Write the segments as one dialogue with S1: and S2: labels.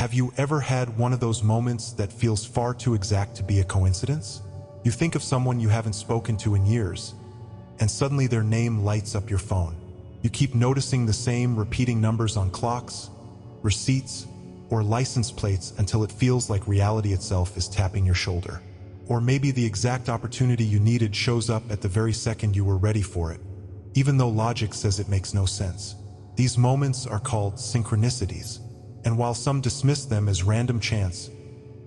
S1: Have you ever had one of those moments that feels far too exact to be a coincidence? You think of someone you haven't spoken to in years, and suddenly their name lights up your phone. You keep noticing the same repeating numbers on clocks, receipts, or license plates until it feels like reality itself is tapping your shoulder. Or maybe the exact opportunity you needed shows up at the very second you were ready for it, even though logic says it makes no sense. These moments are called synchronicities, and while some dismiss them as random chance,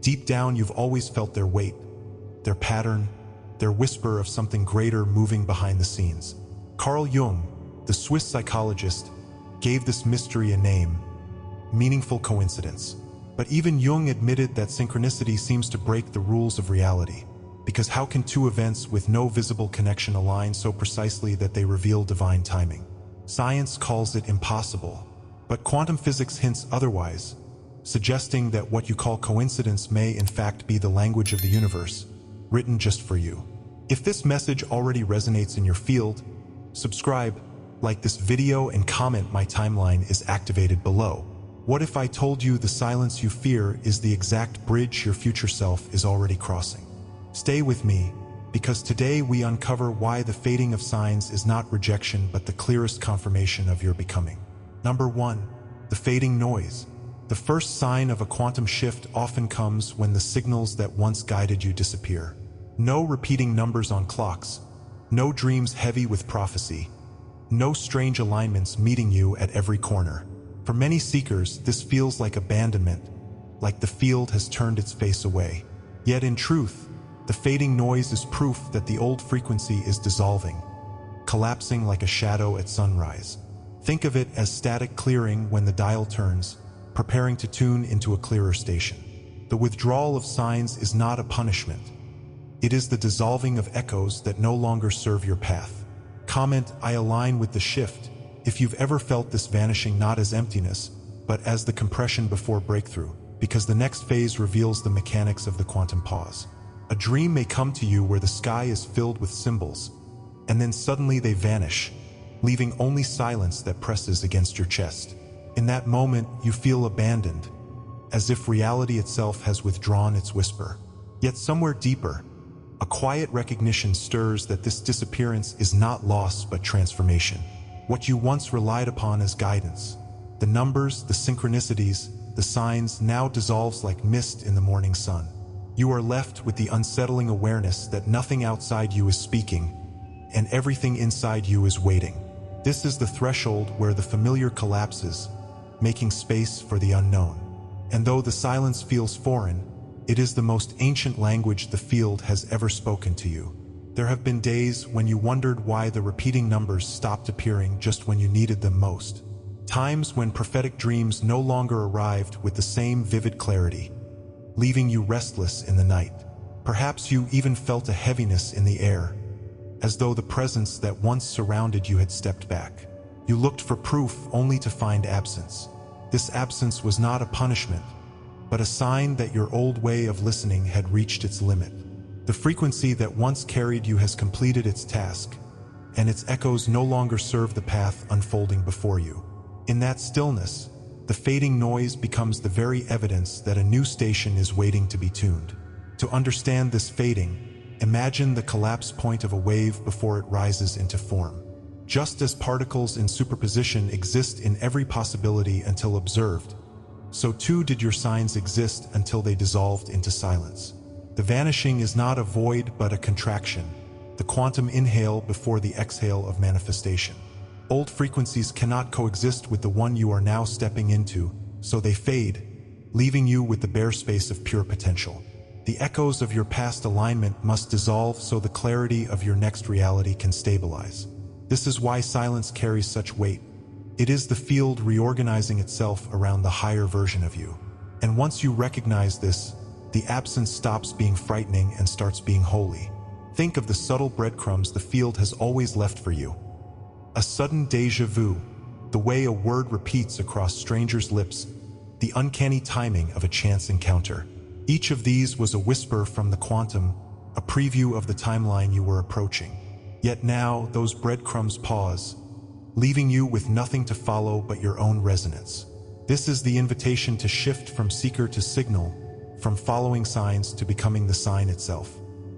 S1: deep down you've always felt their weight, their pattern, their whisper of something greater moving behind the scenes. Carl Jung, the Swiss psychologist, gave this mystery a name: meaningful coincidence. But even Jung admitted that synchronicity seems to break the rules of reality, because how can two events with no visible connection align so precisely that they reveal divine timing? Science calls it impossible, but quantum physics hints otherwise, suggesting that what you call coincidence may in fact be the language of the universe, written just for you. If this message already resonates in your field, subscribe, like this video, and comment "My timeline is activated" below. What if I told you the silence you fear is the exact bridge your future self is already crossing? Stay with me, because today we uncover why the fading of signs is not rejection but the clearest confirmation of your becoming. Number 1. The fading noise. The first sign of a quantum shift often comes when the signals that once guided you disappear. No repeating numbers on clocks, no dreams heavy with prophecy, no strange alignments meeting you at every corner. For many seekers, this feels like abandonment, like the field has turned its face away. Yet in truth, the fading noise is proof that the old frequency is dissolving, collapsing like a shadow at sunrise. Think of it as static clearing when the dial turns, preparing to tune into a clearer station. The withdrawal of signs is not a punishment. It is the dissolving of echoes that no longer serve your path. Comment "I align with the shift" if you've ever felt this vanishing not as emptiness, but as the compression before breakthrough, because the next phase reveals the mechanics of the quantum pause. A dream may come to you where the sky is filled with symbols, and then suddenly they vanish, leaving only silence that presses against your chest. In that moment, you feel abandoned, as if reality itself has withdrawn its whisper. Yet somewhere deeper, a quiet recognition stirs that this disappearance is not loss but transformation. What you once relied upon as guidance, the numbers, the synchronicities, the signs, now dissolves like mist in the morning sun. You are left with the unsettling awareness that nothing outside you is speaking, and everything inside you is waiting. This is the threshold where the familiar collapses, making space for the unknown. And though the silence feels foreign, it is the most ancient language the field has ever spoken to you. There have been days when you wondered why the repeating numbers stopped appearing just when you needed them most. Times when prophetic dreams no longer arrived with the same vivid clarity, leaving you restless in the night. Perhaps you even felt a heaviness in the air, as though the presence that once surrounded you had stepped back. You looked for proof only to find absence. This absence was not a punishment, but a sign that your old way of listening had reached its limit. The frequency that once carried you has completed its task, and its echoes no longer serve the path unfolding before you. In that stillness, the fading noise becomes the very evidence that a new station is waiting to be tuned. To understand this fading, imagine the collapse point of a wave before it rises into form. Just as particles in superposition exist in every possibility until observed, so too did your signs exist until they dissolved into silence. The vanishing is not a void but a contraction, the quantum inhale before the exhale of manifestation. Old frequencies cannot coexist with the one you are now stepping into, so they fade, leaving you with the bare space of pure potential. The echoes of your past alignment must dissolve so the clarity of your next reality can stabilize. This is why silence carries such weight. It is the field reorganizing itself around the higher version of you. And once you recognize this, the absence stops being frightening and starts being holy. Think of the subtle breadcrumbs the field has always left for you. A sudden déjà vu, the way a word repeats across strangers' lips, the uncanny timing of a chance encounter. Each of these was a whisper from the quantum, a preview of the timeline you were approaching. Yet now, those breadcrumbs pause, leaving you with nothing to follow but your own resonance. This is the invitation to shift from seeker to signal, from following signs to becoming the sign itself.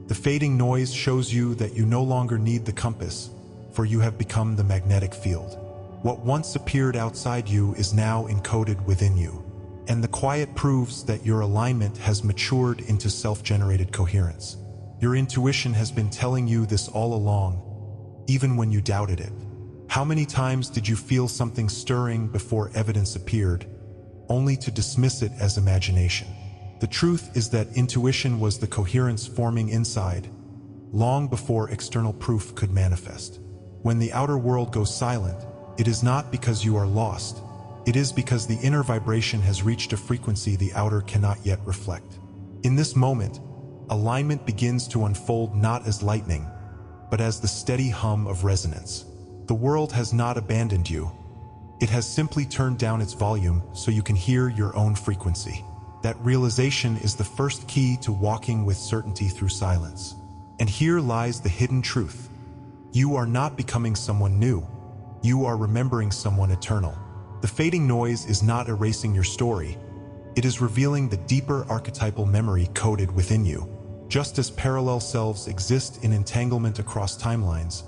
S1: The fading noise shows you that you no longer need the compass, for you have become the magnetic field. What once appeared outside you is now encoded within you, and the quiet proves that your alignment has matured into self-generated coherence. Your intuition has been telling you this all along, even when you doubted it. How many times did you feel something stirring before evidence appeared, only to dismiss it as imagination? The truth is that intuition was the coherence forming inside, long before external proof could manifest. When the outer world goes silent, it is not because you are lost. It is because the inner vibration has reached a frequency the outer cannot yet reflect. In this moment, alignment begins to unfold not as lightning, but as the steady hum of resonance. The world has not abandoned you. It has simply turned down its volume so you can hear your own frequency. That realization is the first key to walking with certainty through silence. And here lies the hidden truth. You are not becoming someone new. You are remembering someone eternal. The fading noise is not erasing your story. It is revealing the deeper archetypal memory coded within you. Just as parallel selves exist in entanglement across timelines,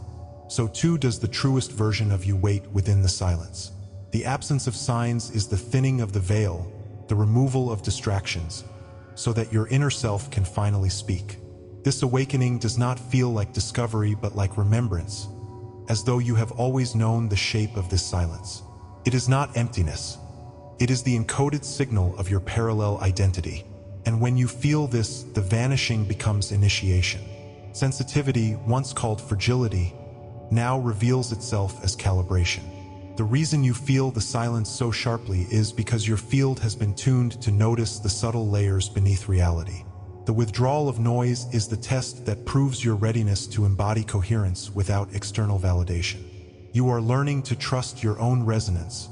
S1: so too does the truest version of you wait within the silence. The absence of signs is the thinning of the veil, the removal of distractions, so that your inner self can finally speak. This awakening does not feel like discovery but like remembrance, as though you have always known the shape of this silence. It is not emptiness. It is the encoded signal of your parallel identity. And when you feel this, the vanishing becomes initiation. Sensitivity, once called fragility, now reveals itself as calibration. The reason you feel the silence so sharply is because your field has been tuned to notice the subtle layers beneath reality. The withdrawal of noise is the test that proves your readiness to embody coherence without external validation. You are learning to trust your own resonance,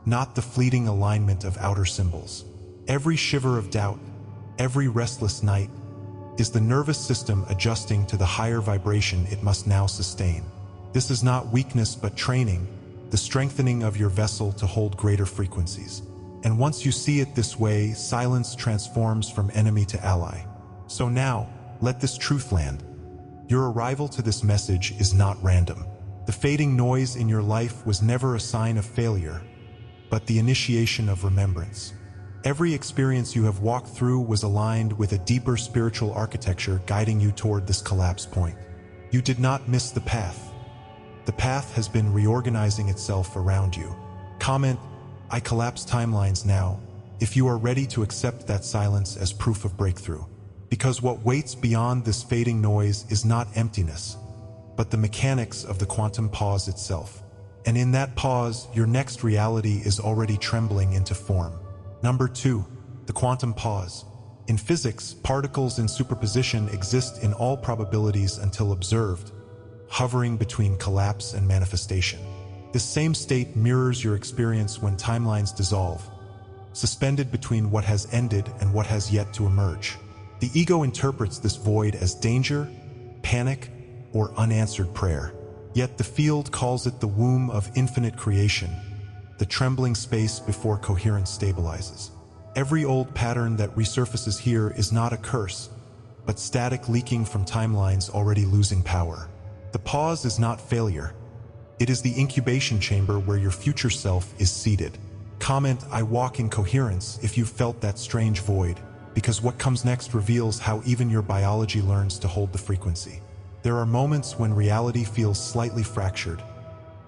S1: not the fleeting alignment of outer symbols. Every shiver of doubt, every restless night, is the nervous system adjusting to the higher vibration it must now sustain. This is not weakness but training, the strengthening of your vessel to hold greater frequencies. And once you see it this way, silence transforms from enemy to ally. So now, let this truth land. Your arrival to this message is not random. The fading noise in your life was never a sign of failure, but the initiation of remembrance. Every experience you have walked through was aligned with a deeper spiritual architecture guiding you toward this collapse point. You did not miss the path. The path has been reorganizing itself around you. Comment, "I collapse timelines now," if you are ready to accept that silence as proof of breakthrough. Because what waits beyond this fading noise is not emptiness, but the mechanics of the quantum pause itself. And in that pause, your next reality is already trembling into form. Number 2, the quantum pause. In physics, particles in superposition exist in all probabilities until observed, hovering between collapse and manifestation. This same state mirrors your experience when timelines dissolve, suspended between what has ended and what has yet to emerge. The ego interprets this void as danger, panic, or unanswered prayer. Yet the field calls it the womb of infinite creation, the trembling space before coherence stabilizes. Every old pattern that resurfaces here is not a curse, but static leaking from timelines already losing power. The pause is not failure. It is the incubation chamber where your future self is seated. Comment, "I walk in coherence," if you've felt that strange void, because what comes next reveals how even your biology learns to hold the frequency. There are moments when reality feels slightly fractured,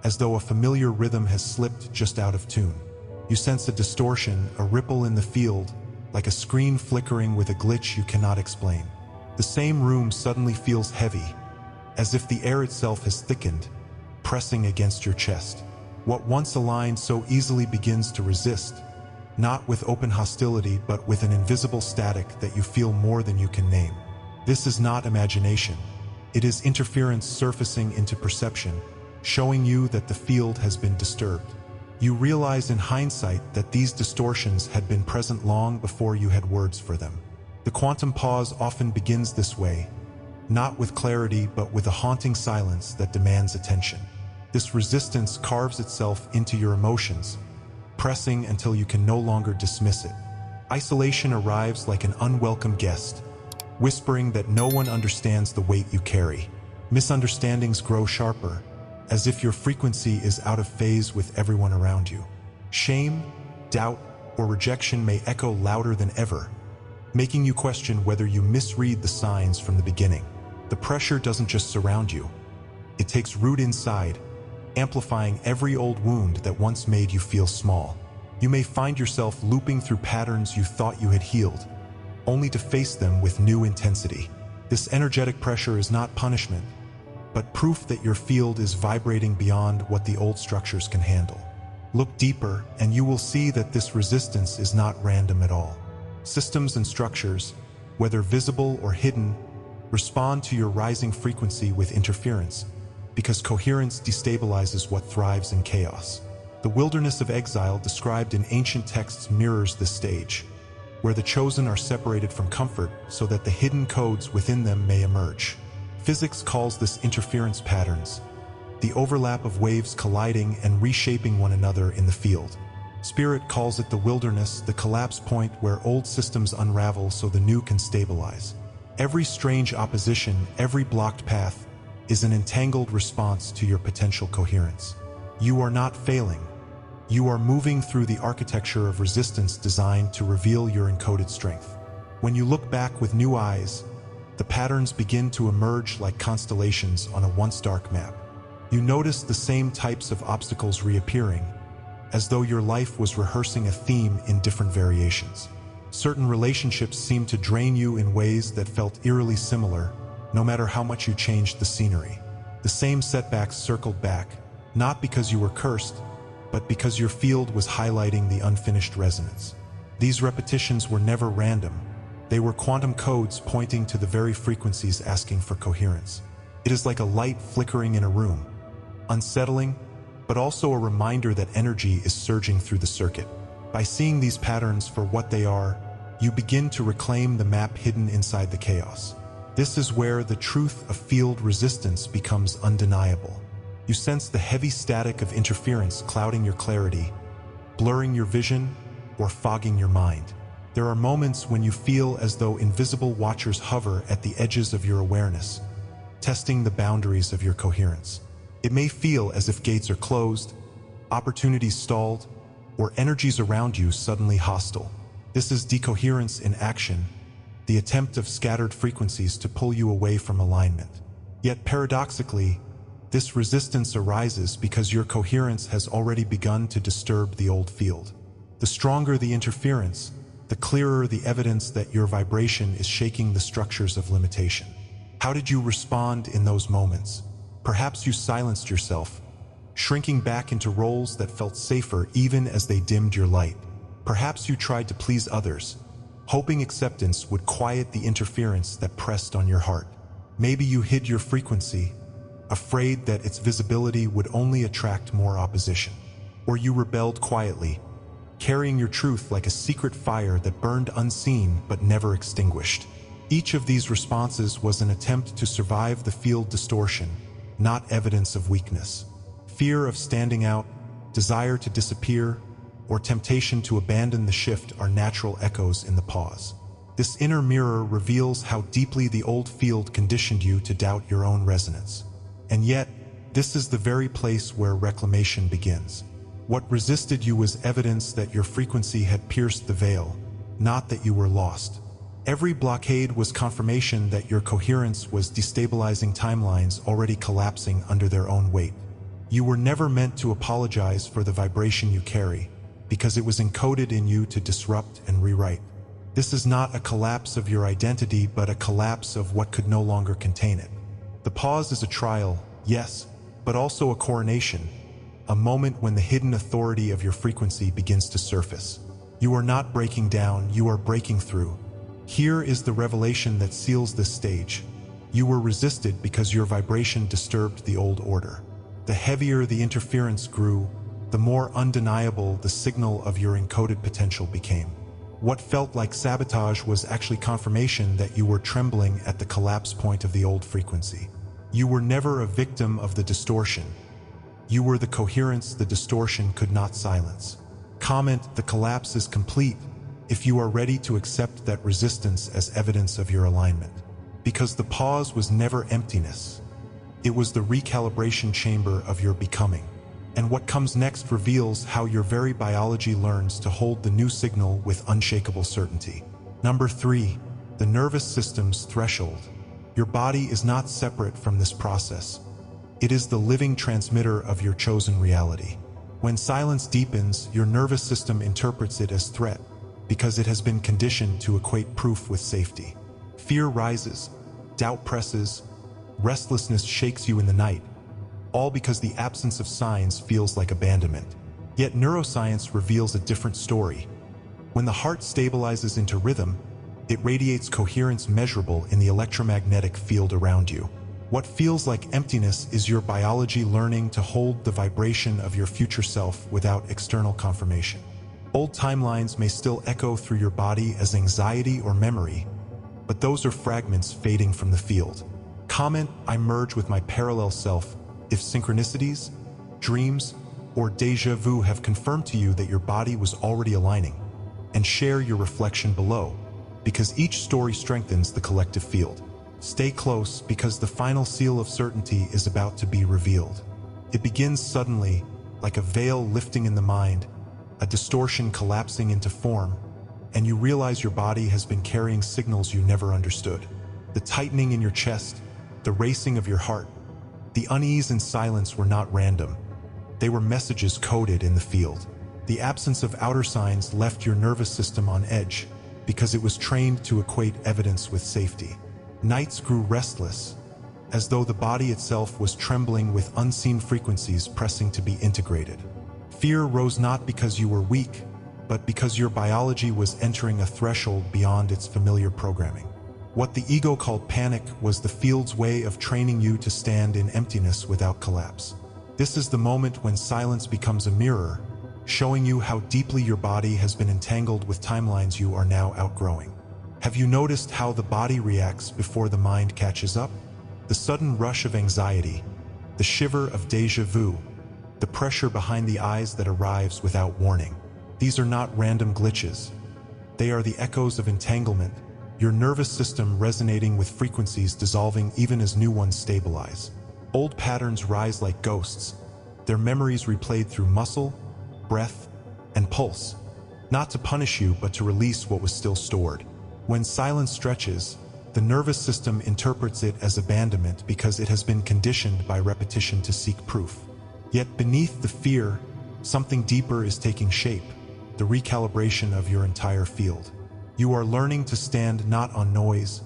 S1: as though a familiar rhythm has slipped just out of tune. You sense a distortion, a ripple in the field, like a screen flickering with a glitch you cannot explain. The same room suddenly feels heavy, as if the air itself has thickened, pressing against your chest. What once aligned so easily begins to resist, not with open hostility but with an invisible static that you feel more than you can name. This is not imagination. It is interference surfacing into perception, showing you that the field has been disturbed. You realize in hindsight that these distortions had been present long before you had words for them. The quantum pause often begins this way, not with clarity but with a haunting silence that demands attention. This resistance carves itself into your emotions, pressing until you can no longer dismiss it. Isolation arrives like an unwelcome guest, whispering that no one understands the weight you carry. Misunderstandings grow sharper, as if your frequency is out of phase with everyone around you. Shame, doubt, or rejection may echo louder than ever, making you question whether you misread the signs from the beginning. The pressure doesn't just surround you. It takes root inside, amplifying every old wound that once made you feel small. You may find yourself looping through patterns you thought you had healed, only to face them with new intensity. This energetic pressure is not punishment, but proof that your field is vibrating beyond what the old structures can handle. Look deeper, and you will see that this resistance is not random at all. Systems and structures, whether visible or hidden, respond to your rising frequency with interference, because coherence destabilizes what thrives in chaos. The wilderness of exile described in ancient texts mirrors this stage, where the chosen are separated from comfort so that the hidden codes within them may emerge. Physics calls this interference patterns, the overlap of waves colliding and reshaping one another in the field. Spirit calls it the wilderness, the collapse point where old systems unravel so the new can stabilize. Every strange opposition, every blocked path, is an entangled response to your potential coherence. You are not failing. You are moving through the architecture of resistance designed to reveal your encoded strength. When you look back with new eyes, the patterns begin to emerge like constellations on a once dark map. You notice the same types of obstacles reappearing, as though your life was rehearsing a theme in different variations. Certain relationships seem to drain you in ways that felt eerily similar, no matter how much you changed the scenery. The same setbacks circled back, not because you were cursed, but because your field was highlighting the unfinished resonance. These repetitions were never random. They were quantum codes pointing to the very frequencies asking for coherence. It is like a light flickering in a room, unsettling, but also a reminder that energy is surging through the circuit. By seeing these patterns for what they are, you begin to reclaim the map hidden inside the chaos. This is where the truth of field resistance becomes undeniable. You sense the heavy static of interference clouding your clarity, blurring your vision, or fogging your mind. There are moments when you feel as though invisible watchers hover at the edges of your awareness, testing the boundaries of your coherence. It may feel as if gates are closed, opportunities stalled, or energies around you suddenly hostile. This is decoherence in action, the attempt of scattered frequencies to pull you away from alignment. Yet paradoxically, this resistance arises because your coherence has already begun to disturb the old field. The stronger the interference, the clearer the evidence that your vibration is shaking the structures of limitation. How did you respond in those moments? Perhaps you silenced yourself, shrinking back into roles that felt safer even as they dimmed your light. Perhaps you tried to please others, hoping acceptance would quiet the interference that pressed on your heart. Maybe you hid your frequency, afraid that its visibility would only attract more opposition. Or you rebelled quietly, carrying your truth like a secret fire that burned unseen but never extinguished. Each of these responses was an attempt to survive the field distortion, not evidence of weakness. Fear of standing out, desire to disappear, or temptation to abandon the shift are natural echoes in the pause. This inner mirror reveals how deeply the old field conditioned you to doubt your own resonance. And yet, this is the very place where reclamation begins. What resisted you was evidence that your frequency had pierced the veil, not that you were lost. Every blockade was confirmation that your coherence was destabilizing timelines already collapsing under their own weight. You were never meant to apologize for the vibration you carry, because it was encoded in you to disrupt and rewrite. This is not a collapse of your identity, but a collapse of what could no longer contain it. The pause is a trial, yes, but also a coronation, a moment when the hidden authority of your frequency begins to surface. You are not breaking down, you are breaking through. Here is the revelation that seals this stage. You were resisted because your vibration disturbed the old order. The heavier the interference grew, the more undeniable the signal of your encoded potential became. What felt like sabotage was actually confirmation that you were trembling at the collapse point of the old frequency. You were never a victim of the distortion. You were the coherence the distortion could not silence. Comment, the collapse is complete if you are ready to accept that resistance as evidence of your alignment. Because the pause was never emptiness. It was the recalibration chamber of your becoming. And what comes next reveals how your very biology learns to hold the new signal with unshakable certainty. Number 3, the nervous system's threshold. Your body is not separate from this process. It is the living transmitter of your chosen reality. When silence deepens, your nervous system interprets it as threat, because it has been conditioned to equate proof with safety. Fear rises, doubt presses, restlessness shakes you in the night, all because the absence of signs feels like abandonment. Yet neuroscience reveals a different story. When the heart stabilizes into rhythm, it radiates coherence measurable in the electromagnetic field around you. What feels like emptiness is your biology learning to hold the vibration of your future self without external confirmation. Old timelines may still echo through your body as anxiety or memory, but those are fragments fading from the field. Comment, I merge with my parallel self if synchronicities, dreams, or déjà vu have confirmed to you that your body was already aligning, and share your reflection below, because each story strengthens the collective field. Stay close because the final seal of certainty is about to be revealed. It begins suddenly, like a veil lifting in the mind, a distortion collapsing into form, and you realize your body has been carrying signals you never understood. The tightening in your chest, the racing of your heart, the unease and silence were not random. They were messages coded in the field. The absence of outer signs left your nervous system on edge because it was trained to equate evidence with safety. Nights grew restless, as though the body itself was trembling with unseen frequencies pressing to be integrated. Fear rose not because you were weak, but because your biology was entering a threshold beyond its familiar programming. What the ego called panic was the field's way of training you to stand in emptiness without collapse. This is the moment when silence becomes a mirror, showing you how deeply your body has been entangled with timelines you are now outgrowing. Have you noticed how the body reacts before the mind catches up? The sudden rush of anxiety, the shiver of déjà vu, the pressure behind the eyes that arrives without warning. These are not random glitches. They are the echoes of entanglement, your nervous system resonating with frequencies dissolving even as new ones stabilize. Old patterns rise like ghosts, their memories replayed through muscle, breath, and pulse, not to punish you but to release what was still stored. When silence stretches, the nervous system interprets it as abandonment because it has been conditioned by repetition to seek proof. Yet beneath the fear, something deeper is taking shape, the recalibration of your entire field. You are learning to stand not on noise,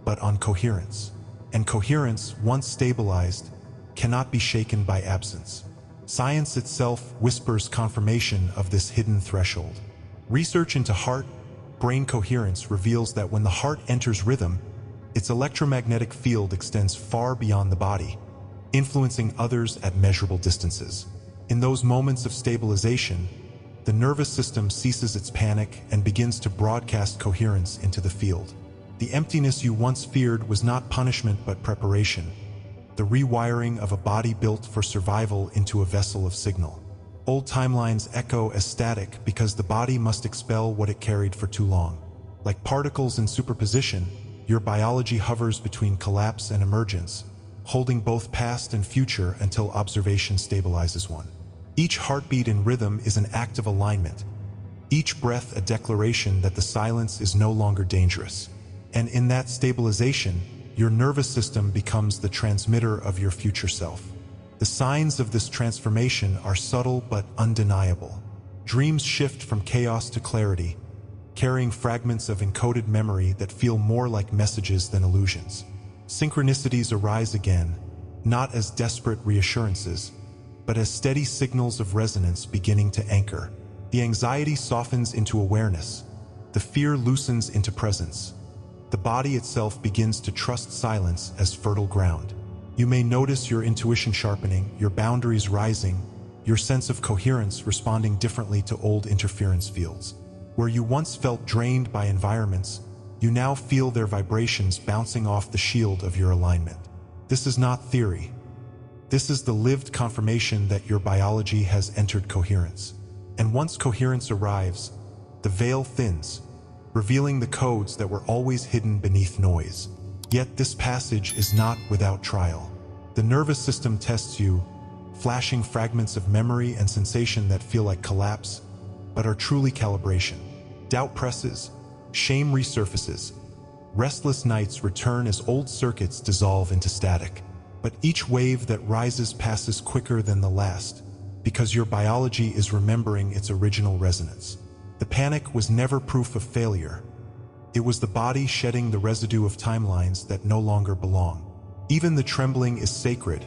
S1: but on coherence. And coherence, once stabilized, cannot be shaken by absence. Science itself whispers confirmation of this hidden threshold. Research into heart-brain coherence reveals that when the heart enters rhythm, its electromagnetic field extends far beyond the body, influencing others at measurable distances. In those moments of stabilization, the nervous system ceases its panic and begins to broadcast coherence into the field. The emptiness you once feared was not punishment but preparation, the rewiring of a body built for survival into a vessel of signal. Old timelines echo as static because the body must expel what it carried for too long. Like particles in superposition, your biology hovers between collapse and emergence, holding both past and future until observation stabilizes one. Each heartbeat in rhythm is an act of alignment, each breath a declaration that the silence is no longer dangerous. And in that stabilization, your nervous system becomes the transmitter of your future self. The signs of this transformation are subtle but undeniable. Dreams shift from chaos to clarity, carrying fragments of encoded memory that feel more like messages than illusions. Synchronicities arise again, not as desperate reassurances, but as steady signals of resonance beginning to anchor. The anxiety softens into awareness, the fear loosens into presence. The body itself begins to trust silence as fertile ground. You may notice your intuition sharpening, your boundaries rising, your sense of coherence responding differently to old interference fields. Where you once felt drained by environments, you now feel their vibrations bouncing off the shield of your alignment. This is not theory. This is the lived confirmation that your biology has entered coherence. And once coherence arrives, the veil thins, revealing the codes that were always hidden beneath noise. Yet this passage is not without trial. The nervous system tests you, flashing fragments of memory and sensation that feel like collapse, but are truly calibration. Doubt presses, shame resurfaces, restless nights return as old circuits dissolve into static. But each wave that rises passes quicker than the last, because your biology is remembering its original resonance. The panic was never proof of failure. It was the body shedding the residue of timelines that no longer belong. Even the trembling is sacred,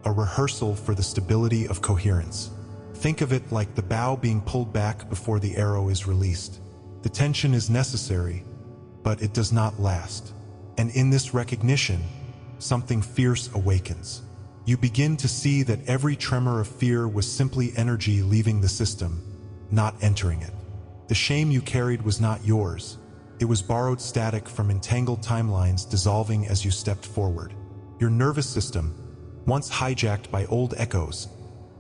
S1: a rehearsal for the stability of coherence. Think of it like the bow being pulled back before the arrow is released. The tension is necessary, but it does not last. And in this recognition, something fierce awakens. You begin to see that every tremor of fear was simply energy leaving the system, not entering it. The shame you carried was not yours. It was borrowed static from entangled timelines dissolving as you stepped forward. Your nervous system, once hijacked by old echoes,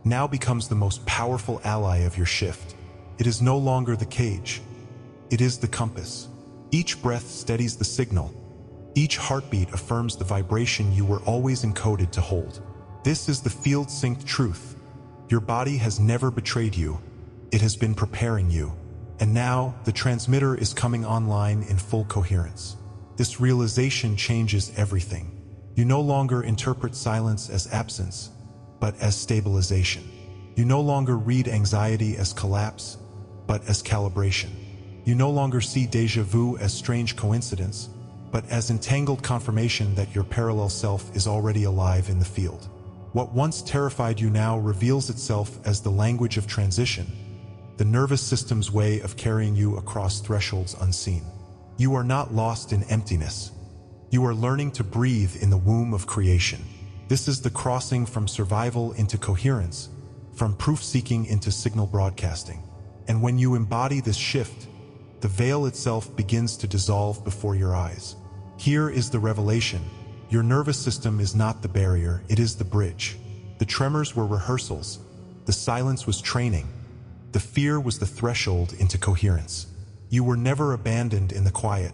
S1: now becomes the most powerful ally of your shift. It is no longer the cage. It is the compass. Each breath steadies the signal. Each heartbeat affirms the vibration you were always encoded to hold. This is the field-synced truth. Your body has never betrayed you. It has been preparing you. And now, the transmitter is coming online in full coherence. This realization changes everything. You no longer interpret silence as absence, but as stabilization. You no longer read anxiety as collapse, but as calibration. You no longer see déjà vu as strange coincidence, but as entangled confirmation that your parallel self is already alive in the field. What once terrified you now reveals itself as the language of transition, the nervous system's way of carrying you across thresholds unseen. You are not lost in emptiness. You are learning to breathe in the womb of creation. This is the crossing from survival into coherence, from proof-seeking into signal broadcasting. And when you embody this shift, the veil itself begins to dissolve before your eyes. Here is the revelation. Your nervous system is not the barrier, it is the bridge. The tremors were rehearsals. The silence was training. The fear was the threshold into coherence. You were never abandoned in the quiet.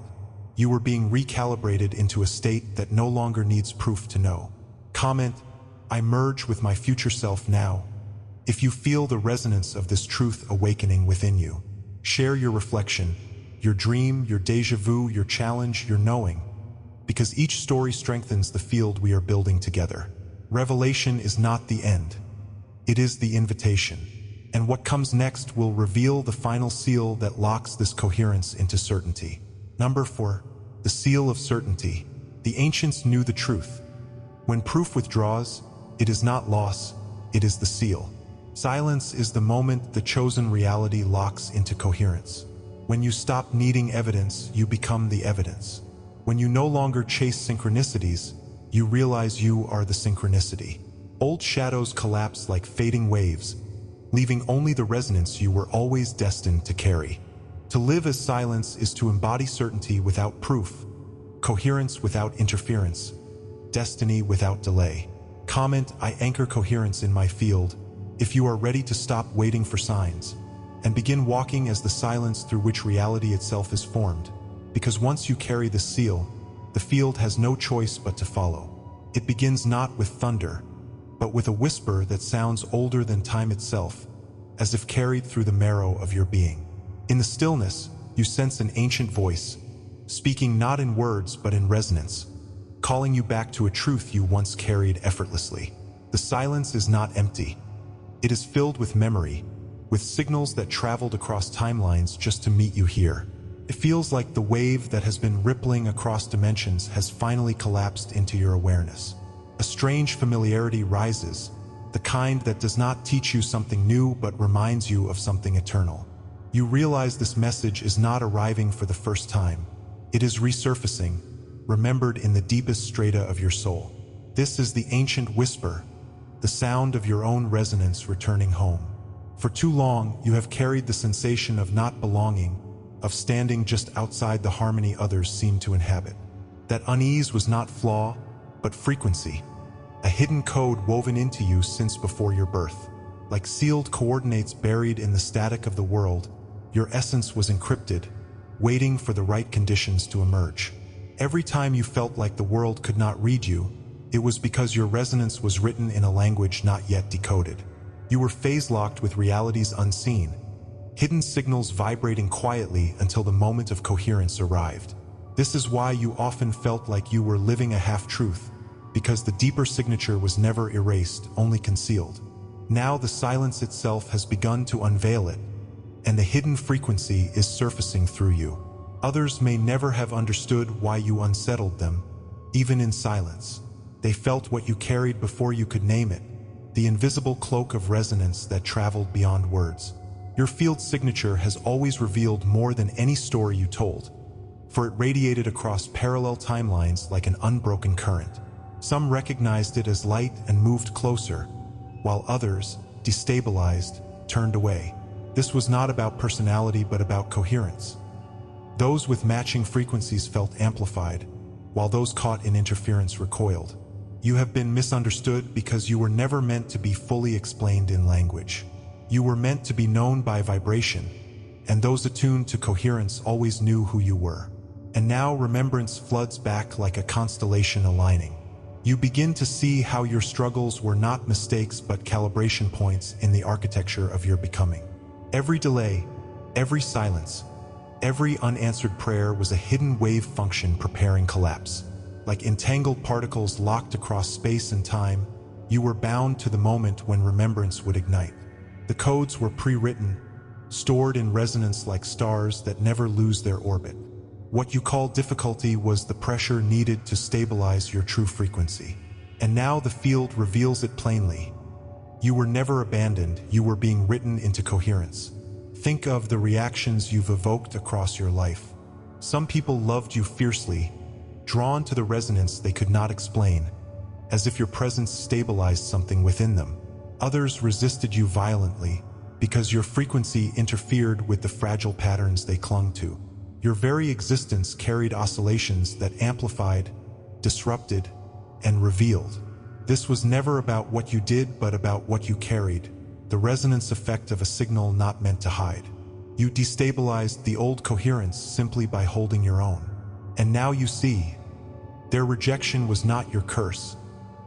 S1: You were being recalibrated into a state that no longer needs proof to know. Comment, I merge with my future self now. If you feel the resonance of this truth awakening within you, share your reflection, your dream, your déjà vu, your challenge, your knowing, because each story strengthens the field we are building together. Revelation is not the end. It is the invitation. And what comes next will reveal the final seal that locks this coherence into certainty. Number 4, the seal of certainty. The ancients knew the truth. When proof withdraws, it is not loss, it is the seal. Silence is the moment the chosen reality locks into coherence. When you stop needing evidence, you become the evidence. When you no longer chase synchronicities, you realize you are the synchronicity. Old shadows collapse like fading waves, leaving only the resonance you were always destined to carry. To live as silence is to embody certainty without proof, coherence without interference, destiny without delay. Comment, I anchor coherence in my field, if you are ready to stop waiting for signs, and begin walking as the silence through which reality itself is formed. Because once you carry the seal, the field has no choice but to follow. It begins not with thunder, but with a whisper that sounds older than time itself, as if carried through the marrow of your being. In the stillness, you sense an ancient voice, speaking not in words but in resonance, calling you back to a truth you once carried effortlessly. The silence is not empty. It is filled with memory, with signals that traveled across timelines just to meet you here. It feels like the wave that has been rippling across dimensions has finally collapsed into your awareness. A strange familiarity rises, the kind that does not teach you something new but reminds you of something eternal. You realize this message is not arriving for the first time. It is resurfacing, remembered in the deepest strata of your soul. This is the ancient whisper, the sound of your own resonance returning home. For too long, you have carried the sensation of not belonging, of standing just outside the harmony others seem to inhabit. That unease was not flaw, but frequency, a hidden code woven into you since before your birth. Like sealed coordinates buried in the static of the world, your essence was encrypted, waiting for the right conditions to emerge. Every time you felt like the world could not read you, it was because your resonance was written in a language not yet decoded. You were phase-locked with realities unseen, hidden signals vibrating quietly until the moment of coherence arrived. This is why you often felt like you were living a half-truth, because the deeper signature was never erased, only concealed. Now the silence itself has begun to unveil it, and the hidden frequency is surfacing through you. Others may never have understood why you unsettled them, even in silence. They felt what you carried before you could name it, the invisible cloak of resonance that traveled beyond words. Your field signature has always revealed more than any story you told, for it radiated across parallel timelines like an unbroken current. Some recognized it as light and moved closer, while others, destabilized, turned away. This was not about personality but about coherence. Those with matching frequencies felt amplified, while those caught in interference recoiled. You have been misunderstood because you were never meant to be fully explained in language. You were meant to be known by vibration, and those attuned to coherence always knew who you were. And now remembrance floods back like a constellation aligning. You begin to see how your struggles were not mistakes but calibration points in the architecture of your becoming. Every delay, every silence, every unanswered prayer was a hidden wave function preparing collapse. Like entangled particles locked across space and time, you were bound to the moment when remembrance would ignite. The codes were pre-written, stored in resonance like stars that never lose their orbit. What you call difficulty was the pressure needed to stabilize your true frequency. And now the field reveals it plainly. You were never abandoned, you were being written into coherence. Think of the reactions you've evoked across your life. Some people loved you fiercely, drawn to the resonance they could not explain, as if your presence stabilized something within them. Others resisted you violently, because your frequency interfered with the fragile patterns they clung to. Your very existence carried oscillations that amplified, disrupted, and revealed. This was never about what you did but about what you carried, the resonance effect of a signal not meant to hide. You destabilized the old coherence simply by holding your own. And now you see, their rejection was not your curse,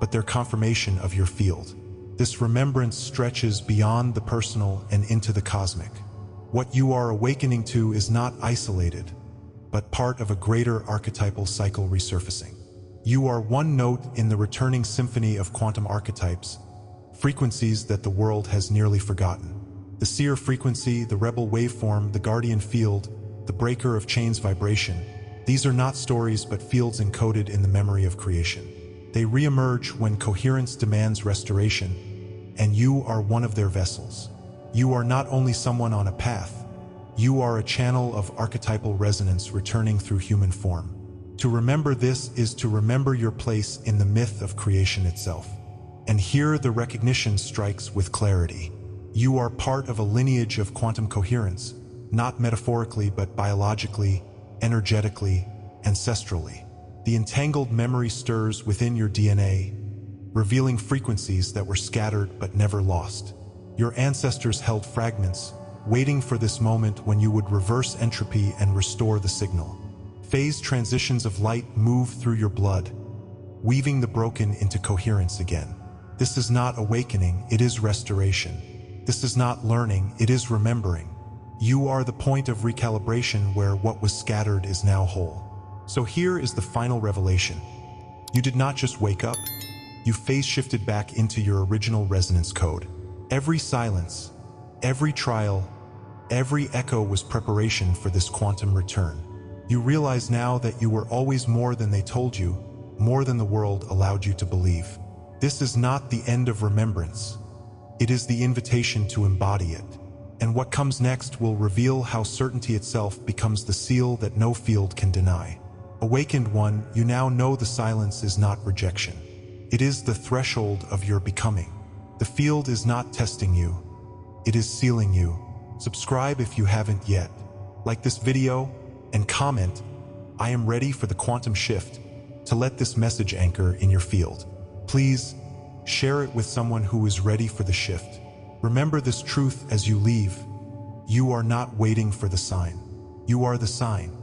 S1: but their confirmation of your field. This remembrance stretches beyond the personal and into the cosmic. What you are awakening to is not isolated, but part of a greater archetypal cycle resurfacing. You are one note in the returning symphony of quantum archetypes, frequencies that the world has nearly forgotten. The seer frequency, the rebel waveform, the guardian field, the breaker of chains vibration. These are not stories but fields encoded in the memory of creation. They re-emerge when coherence demands restoration, and you are one of their vessels. You are not only someone on a path, you are a channel of archetypal resonance returning through human form. To remember this is to remember your place in the myth of creation itself. And here the recognition strikes with clarity. You are part of a lineage of quantum coherence, not metaphorically but biologically, energetically, ancestrally. The entangled memory stirs within your DNA, revealing frequencies that were scattered but never lost. Your ancestors held fragments, waiting for this moment when you would reverse entropy and restore the signal. Phase transitions of light move through your blood, weaving the broken into coherence again. This is not awakening, it is restoration. This is not learning, it is remembering. You are the point of recalibration where what was scattered is now whole. So here is the final revelation. You did not just wake up, you phase shifted back into your original resonance code. Every silence, every trial, every echo was preparation for this quantum return. You realize now that you were always more than they told you, more than the world allowed you to believe. This is not the end of remembrance. It is the invitation to embody it. And what comes next will reveal how certainty itself becomes the seal that no field can deny. Awakened one, you now know the silence is not rejection. It is the threshold of your becoming. The field is not testing you, it is sealing you. Subscribe if you haven't yet. Like this video and comment, I am ready for the quantum shift, to let this message anchor in your field. Please share it with someone who is ready for the shift. Remember this truth as you leave. You are not waiting for the sign. You are the sign.